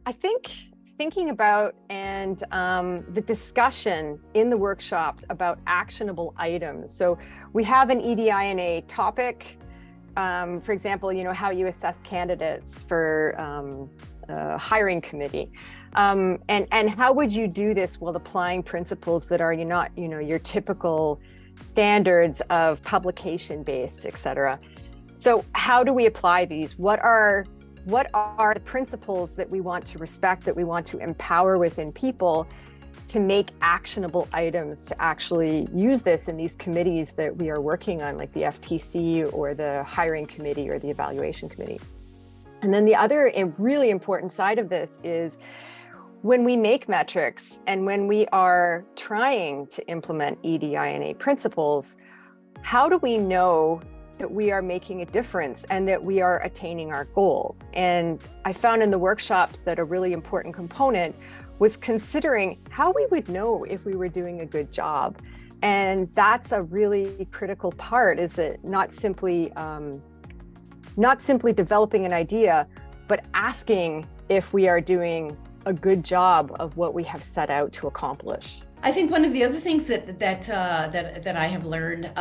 I think thinking about and the discussion in the workshops about actionable items. So we have an EDIA topic, for example, how you assess candidates for a hiring committee. And how would you do this while applying principles that are not, your typical standards of publication-based, et cetera. So how do we apply these? What are the principles that we want to respect, that we want to empower within people to make actionable items to actually use this in these committees that we are working on, like the FTC or the hiring committee or the evaluation committee? And then the other really important side of this is when we make metrics and when we are trying to implement EDIA principles, how do we know that we are making a difference and that we are attaining our goals? And I found in the workshops that a really important component was considering how we would know if we were doing a good job. And that's a really critical part, is it not simply developing an idea, but asking if we are doing a good job of what we have set out to accomplish. I think one of the other things that I have learned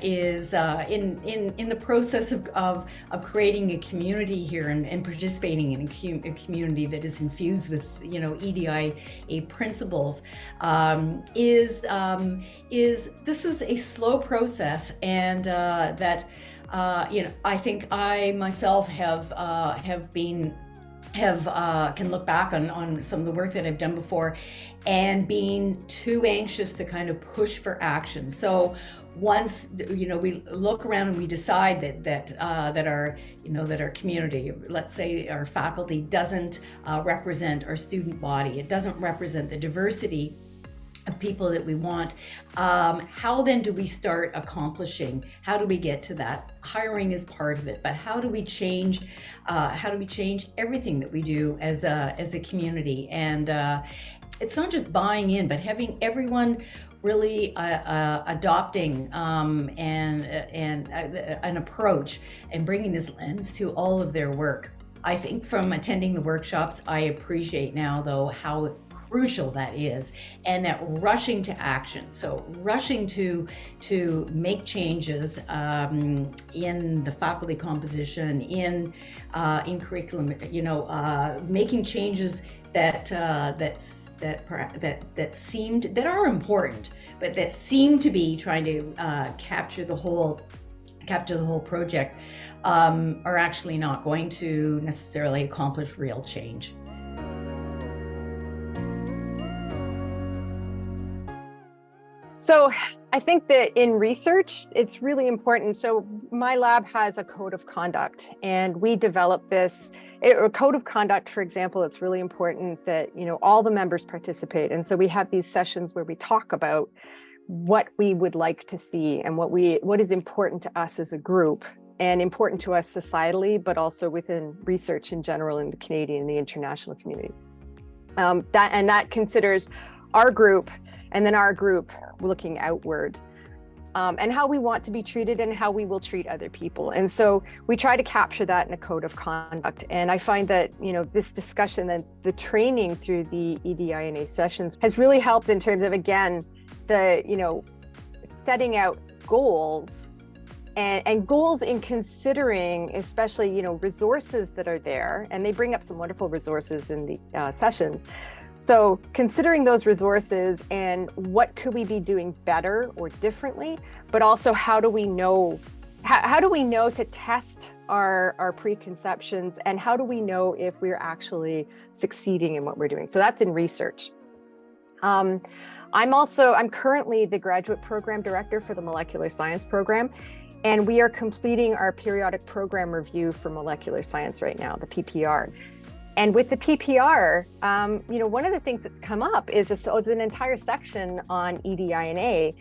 is in the process of creating a community here and participating in a community that is infused with EDIA principles, is this is a slow process, and that I think I myself can look back on some of the work that I've done before and being too anxious to kind of push for action. So once we look around and we decide that our community, let's say our faculty, doesn't represent our student body, it doesn't represent the diversity of people that we want, how then do we start accomplishing? How do we get to that? Hiring is part of it, but how do we change everything that we do as a community? And it's not just buying in, but having everyone really adopting an approach and bringing this lens to all of their work. I think from attending the workshops, I appreciate now, though, how crucial that is, and that rushing to action. So rushing to make changes in the faculty composition, in curriculum, making changes that are important, but that seem to be trying to capture the whole project, are actually not going to necessarily accomplish real change. So I think that in research, it's really important. So my lab has a code of conduct, and we developed this. A code of conduct, for example, it's really important that all the members participate. And so we have these sessions where we talk about what we would like to see and what is important to us as a group and important to us societally, but also within research in general in the Canadian and the international community. That considers our group, and then our group looking outward, and how we want to be treated and how we will treat other people. And so we try to capture that in a code of conduct. And I find that, this discussion and the training through the EDIA sessions has really helped in terms of, again, setting out goals and goals in considering, especially, resources that are there. And they bring up some wonderful resources in the sessions. So considering those resources and what could we be doing better or differently, but also how do we know to test our preconceptions, and how do we know if we're actually succeeding in what we're doing? So that's in research. I'm currently the graduate program director for the molecular science program, and we are completing our periodic program review for molecular science right now, the PPR. And with the PPR, one of the things that's come up is it's an entire section on EDIA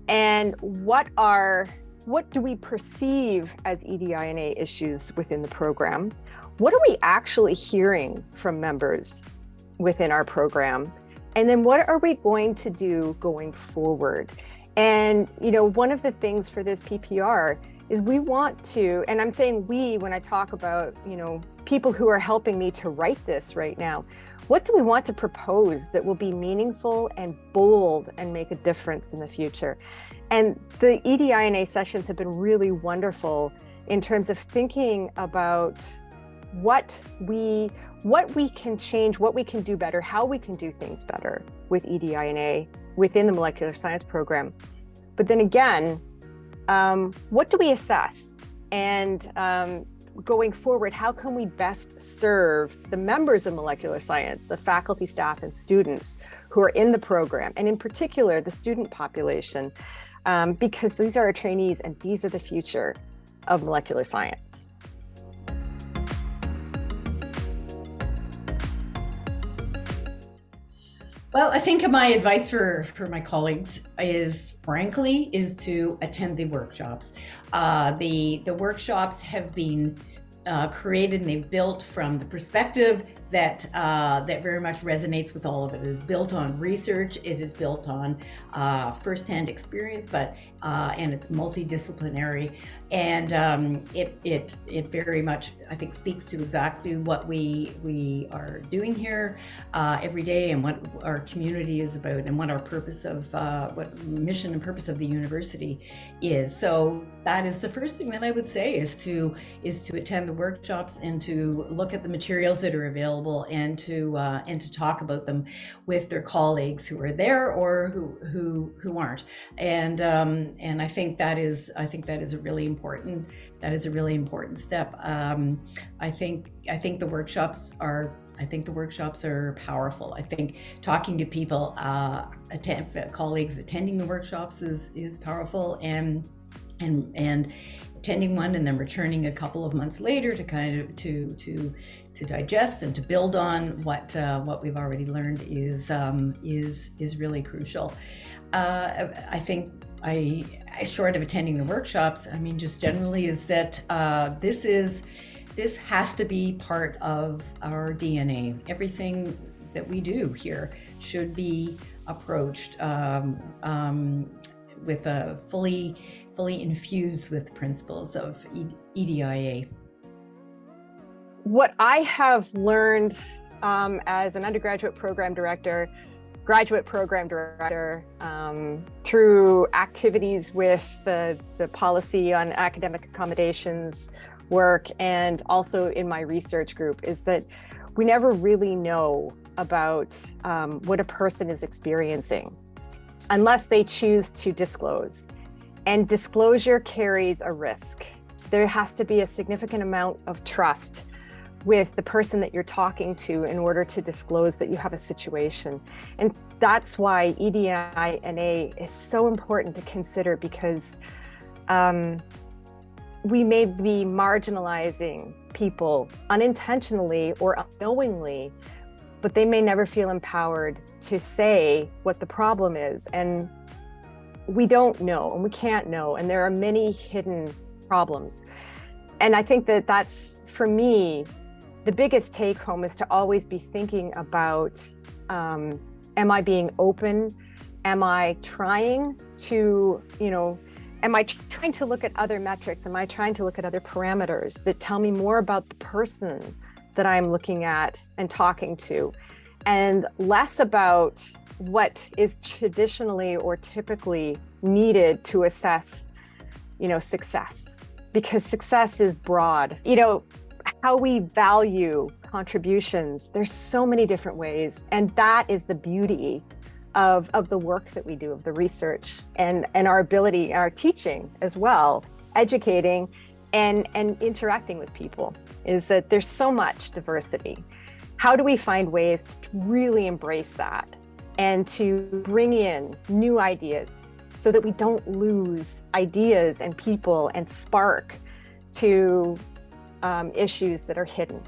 and what do we perceive as EDIA issues within the program? What are we actually hearing from members within our program? And then what are we going to do going forward? And, one of the things for this PPR is we want to, and I'm saying we when I talk about, people who are helping me to write this right now, what do we want to propose that will be meaningful and bold and make a difference in the future? And the EDIA sessions have been really wonderful in terms of thinking about what we can change, what we can do better, how we can do things better with EDIA within the molecular science program. But then again, what do we assess? And going forward, how can we best serve the members of molecular science, the faculty, staff, and students who are in the program, and in particular, the student population, because these are our trainees and these are the future of molecular science. Well, I think my advice for my colleagues is, frankly, to attend the workshops. The workshops have been created and they've built from the perspective that very much resonates with all of it. It is built on research, it is built on firsthand experience, but and it's multidisciplinary, and it very much, I think, speaks to exactly what we are doing here every day, and what our community is about, and what our purpose of what mission and purpose of the university is. So that is the first thing that I would say, is to attend the workshops and to look at the materials that are available, and to talk about them with their colleagues who are there or who aren't. And I think that is a really important step. I think the workshops are powerful. I think talking to people, colleagues attending the workshops is powerful, and attending one and then returning a couple of months later to kind of to digest and to build on what we've already learned is really crucial. I think short of attending the workshops, I mean, just generally, is that this has to be part of our DNA. Everything that we do here should be approached with a fully infused with the principles of EDIA. What I have learned as an undergraduate program director, graduate program director, through activities with the policy on academic accommodations work, and also in my research group, is that we never really know about what a person is experiencing unless they choose to disclose. And disclosure carries a risk. There has to be a significant amount of trust with the person that you're talking to in order to disclose that you have a situation. And that's why EDIA is so important to consider, because we may be marginalizing people unintentionally or unknowingly, but they may never feel empowered to say what the problem is. And we don't know, and we can't know, and there are many hidden problems. And I think that that's, for me, the biggest take home, is to always be thinking about, am I being open? Am I trying to, am I trying to look at other metrics? Am I trying to look at other parameters that tell me more about the person that I'm looking at and talking to, and less about what is traditionally or typically needed to assess, success, because success is broad. How we value contributions, there's so many different ways, and that is the beauty of the work that we do, of the research, and our ability, our teaching as well, educating and interacting with people, is that there's so much diversity. How do we find ways to really embrace that and to bring in new ideas so that we don't lose ideas and people and spark to issues that are hidden?